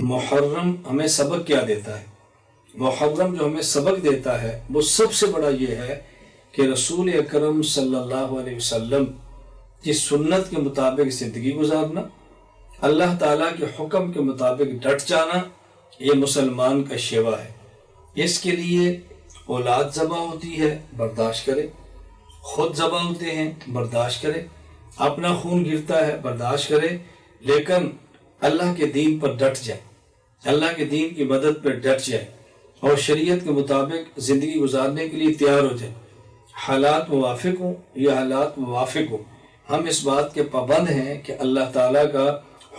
محرم ہمیں سبق کیا دیتا ہے؟ محرم جو ہمیں سبق دیتا ہے وہ سب سے بڑا یہ ہے کہ رسول اکرم صلی اللہ علیہ وسلم کی سنت کے مطابق زندگی گزارنا، اللہ تعالیٰ کے حکم کے مطابق ڈٹ جانا، یہ مسلمان کا شیوا ہے۔ اس کے لیے اولاد ذبح ہوتی ہے، برداشت کرے، خود ذبح ہوتے ہیں، برداشت کرے، اپنا خون گرتا ہے، برداشت کرے، لیکن اللہ کے دین پر ڈٹ جائے، اللہ کے دین کی مدد پر ڈٹ جائے اور شریعت کے مطابق زندگی گزارنے کے لیے تیار ہو جائے۔ حالات موافق ہوں یا حالات موافق ہوں، ہم اس بات کے پابند ہیں کہ اللہ تعالیٰ کا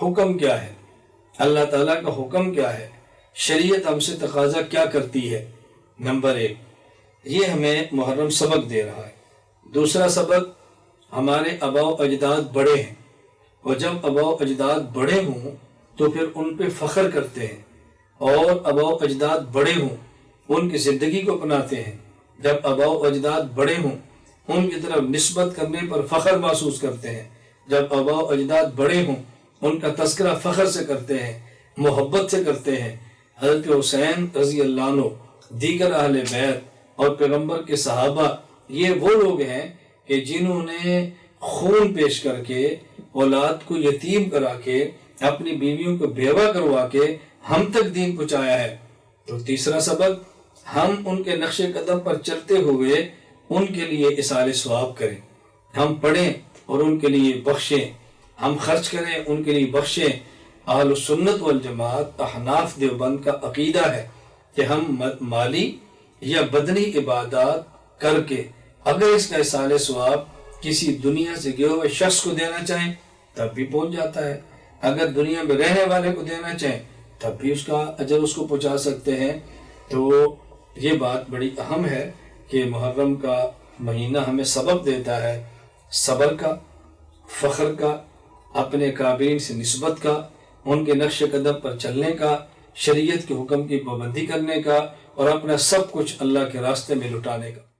حکم کیا ہے، اللہ تعالیٰ کا حکم کیا ہے، شریعت ہم سے تقاضا کیا کرتی ہے۔ نمبر 1، یہ ہمیں محرم سبق دے رہا ہے۔ دوسرا سبق، ہمارے آباء و اجداد بڑے ہیں، اور جب آباء و اجداد بڑے ہوں تو پھر ان پہ فخر کرتے ہیں، اور آباء و اجداد بڑے ہوں ان کی زندگی کو اپناتے ہیں۔ جب آباء و اجداد بڑے ہوں ان کی طرف نسبت کرنے پر فخر محسوس کرتے ہیں۔ جب آباء و اجداد بڑے ہوں ان کا تذکرہ فخر سے کرتے ہیں، محبت سے کرتے ہیں۔ حضرت حسین رضی اللہ عنہ، دیگر اہل بیت اور پیغمبر کے صحابہ، یہ وہ لوگ ہیں کہ جنہوں نے خون پیش کر کے، اولاد کو یتیم کرا کے، اپنی بیویوں کو بیوہ کروا کے ہم تک دین پہنچایا ہے۔ تو تیسرا سبق، ہم ان کے نقش قدم پر چلتے ہوئے ان کے لیے اصال ثواب کریں، ہم پڑھیں اور ان کے لیے بخشیں، ہم خرچ کریں ان کے لیے بخشیں۔ اہل السنت والجماعت احناف دیوبند کا عقیدہ ہے کہ ہم مالی یا بدنی عبادات کر کے اگر اس کا اصال ثواب کسی دنیا سے گئے ہوئے شخص کو دینا چاہیں تب بھی پہنچ جاتا ہے، اگر دنیا میں رہنے والے کو دینا چاہیں تب بھی اس کا اجر اس کو پہنچا سکتے ہیں۔ تو یہ بات بڑی اہم ہے کہ محرم کا مہینہ ہمیں سبق دیتا ہے صبر کا، فخر کا، اپنے کابرین سے نسبت کا، ان کے نقش قدم پر چلنے کا، شریعت کے حکم کی پابندی کرنے کا، اور اپنا سب کچھ اللہ کے راستے میں لٹانے کا۔